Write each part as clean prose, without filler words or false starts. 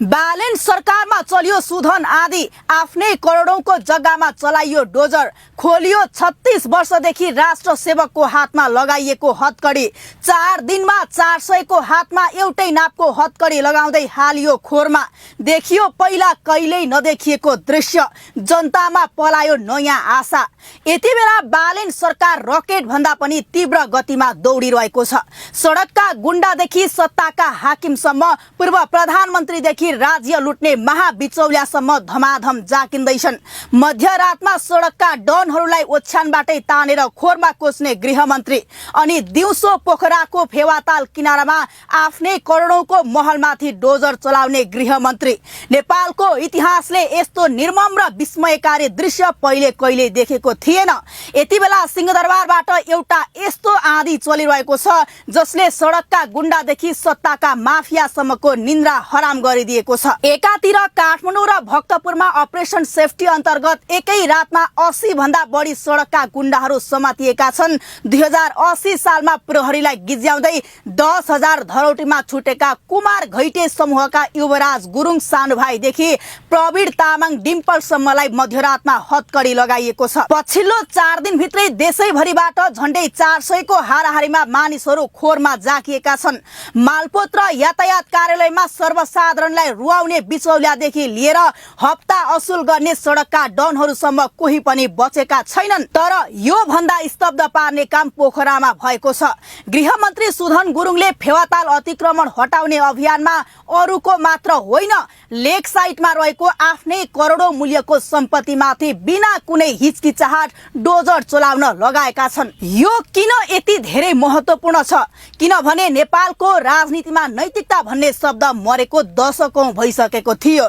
बालेन सरकारमा चलियो सुधन आदि आफ्नै करोडौंको जग्गामा चलाइयो डोजर खोलियो 36 वर्षदेखि राष्ट्र सेवकको हातमा लगाइएको हतकडी 4 दिनमा 400 को हातमा एउटै नापको हतकडी लगाउँदै हालियो खोरमा देखियो पहिला कहिल्यै नदेखिएको दृश्य जनतामा पलायो नयाँ आशा यति बेला बालेन सरकार रकेट भन्दा पनि तीव्र गतिमा दौडिरहेको छ सडकका गुण्डादेखि सत्ताका हाकिमसम्म पूर्व प्रधानमन्त्रीदेखि राज्य लुट्ने महाबिचौलियासम्म धमाधम जाकिँदैछन् मध्यरातमा सडकका डनहरूलाई ओछ्यानबाटै तानेर खोरमा कोच्ने गृहमन्त्री अनि दिउँसो पोखराको फेवाताल किनारामा आफ्नै करोडौंको महलमाथि डोजर चलाउने गृहमन्त्री नेपालको इतिहासले यस्तो निर्मम र विस्मयकारी दृश्य पहिले कहिले देखेको थिएन यति बेला सिंहदरबारबाट एउटा यस्तो आँधी चलिरहेको छ जसले सडकका गुण्डादेखि सत्ताका माफियासम्मको निन्द्रा हराम गरिदिएको छ एकातिर काठमाडौँ र भक्तपुरमा अपरेसन सेफ्टी अन्तर्गत एकै रातमा 80 भन्दा बढी सडकका गुण्डाहरू समातिएका छन् 2080 सालमा प्रहरीलाई गिज्याउँदै 10,000 धरौटीमा छुटेका कुमार घैटे समूहका युवराज गुरुङ सानुभाइदेखि प्रवीण तामाङ डिम्पलसम्मलाई मध्यरातमा हतकडी लगाइएको छ पछिल्लो 4 दिनभित्रै देशैभरिबाट झण्डै 400 को हाराहारीमा मानिसहरू खोरमा जाकिएका छन् मालपोत र यातायात कार्यालयमा सर्वसाधारणलाई रुवाउने बिचौलियादेखि लिएर हप्ता असुल गर्ने सडकका डनहरूसम्म कोही पनि बचेका छैनन् तर यो भन्दा स्तब्ध पार्ने काम पोखरामा भएको छ गृहमन्त्री सुधन गुरुङले फेवाताल अतिक्रमण हटाउने अभियानमा अरूको मात्र होइन लेक साइटमा रहेको आफ्नै करोडौं मूल्यको सम्पत्तिमाथि बिना कुनै हिचकिचाहट डोजर चलाउन लगाएका छन् यो किन यति धेरै महत्त्वपूर्ण छ किनभने नेपालको राजनीतिमा नैतिकता भन्ने शब्द मरेको दशकौं भइसकेको थियो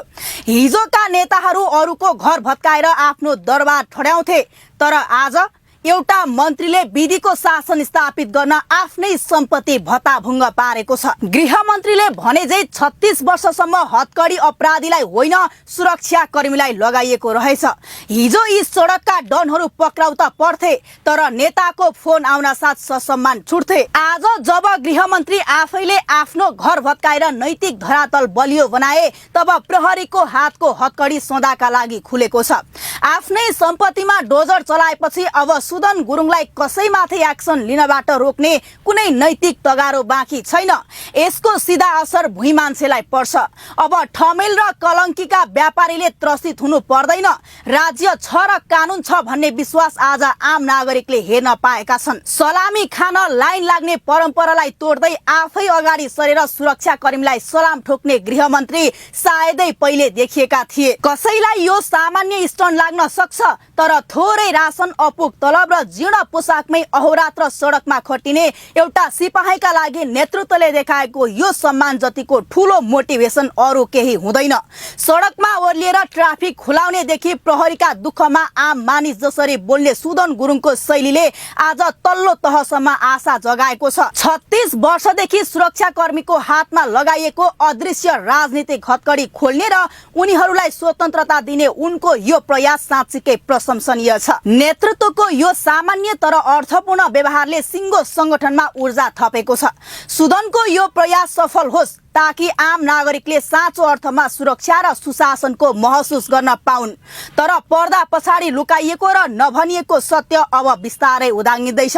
हिजोका नेताहरू अरूको घर भत्काएर आफ्नो दरबार ठड्याउँथे तर आज एउटा मन्त्रीले विधिको शासन स्थापित गर्न आफ्नै सम्पत्ति भत्ताभुङ्ग पारेको छ गृहमन्त्रीले भने झै 36 वर्षसम्म हतकडी अपराधीलाई होइन सुरक्षा कर्मीलाई लगाइएको रहेछ हिजो यी सडकका डनहरू पक्राउ त पर्थे तर नेताको फोन आउन साथ ससम्मान छुट्थे आज जब गृहमन्त्री आफैले आफ्नो घर भत्काएर नैतिक धरातल बलियो बनाए तब प्रहरीको हातको हतकडी सदाका लागि खुलेको छ आफ्नै सम्पत्तिमा डोजर चलाएपछि अब सुधन गुरुङलाई कसैमाथि एक्सन लिनबाट रोक्ने कुनै नैतिक तगारो बाँकी छैन यसको सीधा असर भुइँ मान्छेलाई पर्छ अब ठमेल र कलङ्कीका व्यापारीले त्रसित हुनु पर्दैन राज्य छ र कानुन छ भन्ने विश्वास आज आम नागरिकले हेर्न पाएका छन् सलामी खान लाइन लाग्ने परम्परालाई तोड्दै आफै अगाडि सरेर सुरक्षा कर्मीलाई सलाम ठोक्ने गृहमन्त्री सायदै पहिले देखिएका थिए कसैलाई यो सामान्य स्टन लाग्न सक्छ तर थोरै राशन अपुग तलब र जीर्ण पोसाकमै अहोरात्र सडकमा खटिने एउटा सिपाहीका लागि नेतृत्वले देखाएको यो सम्मान जतिको ठूलो मोटिभेसन अरु केही हुँदैन सडकमा ओर्लिएर ट्राफिक खुलाउनेदेखि प्रहरीका दुःखमा आम मानिस जसरी बोल्ने सुधन गुरुङको शैलीले आज तल्लो तहसम्म आशा जगाएको छ 36 वर्षदेखि सुरक्षा कर्मीको हातमा लगाइएको अदृश्य राजनीतिक हतकडी खोल्ने र उनीहरूलाई स्वतन्त्रता दिने उनको यो प्रयास साँच्चीकै प्रशंसनीय छ नेतृत्वको यो सामान्य तर अर्थपूर्ण व्यवहारले सिङ्गो संगठनमा ऊर्जा थपेको छ सुधनको यो प्रयास सफल होस् ताकि आम नागरिकले साँचो अर्थमा सुरक्षा र सुशासनको महसुस गर्न पाउन् तर पर्दा पछाडि लुकाइएको र नभनिएको सत्य अब बिस्तारै उदाङ्गिँदैछ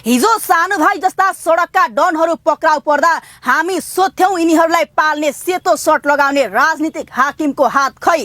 हिजो सानुभाइ जस्ता सडकका डनहरू पक्राउ पर्दा हामी सोध्थ्यौं यिनीहरूलाई पाल्ने सेतो सर्ट लगाउने राजनीतिक हाकिमको हात खै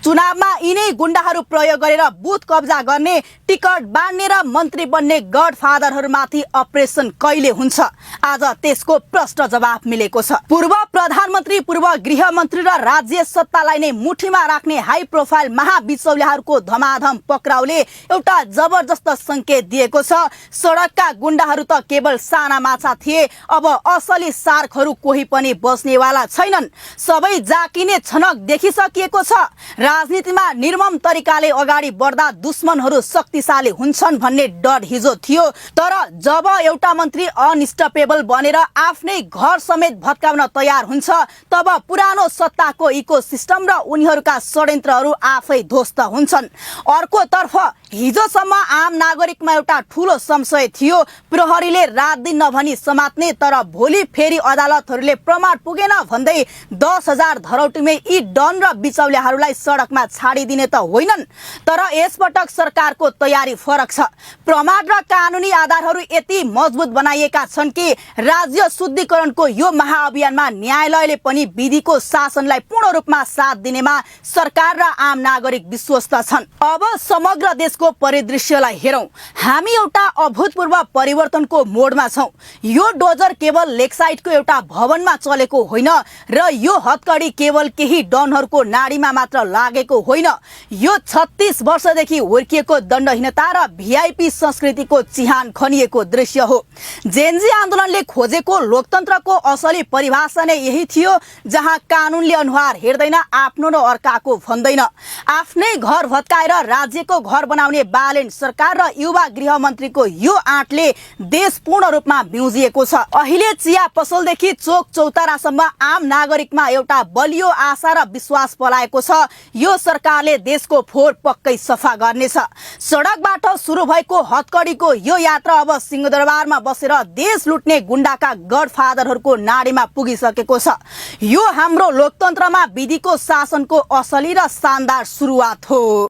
चुनावमा यिनै गुण्डाहरू प्रयोग गरेर बुथ कब्जा गर्ने टिकट बाँड्ने र मन्त्री बन्ने गडफादरहरूमाथि अपरेसन कहिले हुन्छ आज त्यसको प्रष्ट जवाफ मिलेको छ पूर्व प्रधानमन्त्री पूर्व गृहमन्त्री र राज्य सत्तालाई नै मुठीमा राख्ने हाई प्रोफाइल महाबिचौलियाहरूको धमाधम पक्राउले एउटा जबरजस्त संकेत दिएको छ सडकका गुण्डाहरू त केवल साना माछा थिए अब असली सार्कहरू कोही पनि बस्नेवाला छैनन् सबै जाकिने छनक देखिसकिएको छ राजनीतिमा निर्मम तरिकाले अगाडि बढ्दा दुश्मनहरू शक्तिशाली हुन्छन् भन्ने डर हिजो थियो तर जब एउटा मन्त्री अनस्टपेबल बनेर आफ्नै घर समेत भत्काउन तयार तयार हुन्छ तब पुरानो सत्ताको इकोसिस्टम र उनीहरूका षड्यन्त्रहरू आफै ध्वस्त हुन्छन्। अर्कोतर्फ हिजोसम्म आम नागरिकमा एउटा ठूलो संशय थियो, प्रहरीले रात दिन नभनी समात्ने, तर भोलि फेरि अदालतहरूले प्रमाण पुगेन भन्दै 10,000 धरौटीमै यी डन र बिचौलियाहरूलाई सडकमा छाडिदिने त होइनन्। तर यसपटक सरकारको तयारी फरक छ। प्रमाण र कानुनी आधारहरू यति मजबुत बनाइएका छन् कि राज्य शुद्धिकरणको यो महाअभियानमा न्यायालयले पनि विधिको शासनलाई पूर्ण रूपमा साथ दिनेमा सरकार र आम नागरिक विश्वस्त छन्। अब समग्र देशको परिदृश्यलाई हेरौं। हामी एउटा अभूतपूर्व परिवर्तनको मोडमा छौं। यो डोजर केवल लेकसाइडको एउटा भवनमा चलेको होइन र यो हतकडी केवल केही डनहरूको नाडीमा मात्र लागेको होइन। यो 36 वर्षदेखि हुर्किएको दण्डहीनता र भिआइपी संस्कृतिको चिहान खनिएको दृश्य हो। जेनजी आन्दोलनले खोजेको लोकतन्त्रको असली परिभाषा नै यही थियो, जहाँ कानुनले अनुहार हेर्दैन, आफ्नो र अर्काको भन्दैन। आफ्नै घर भत्काएर राज्यको घर बनाउने बालेन सरकार र युवा गृह मन्त्रीको यो आँटले देश पूर्ण रूपमा बिउजिएको छ। अहिले चिया पसलदेखि चोक चौतारासम्म आम नागरिकमा एउटा बलियो आशा र विश्वास पलाएको छ। यो सरकारले देशको फोहोर पक्कै सफा गर्नेछ। सडकबाट सुरु भएको हतकडीको यो यात्रा अब सिंहदरबारमा बसेर देश लुट्ने गुण्डाका गडफादरहरूको नाडीमा पुगिसकेको छ। यो हाम्रो लोकतन्त्रमा विधिको शासनको असली र शानदार सुरुवात हो।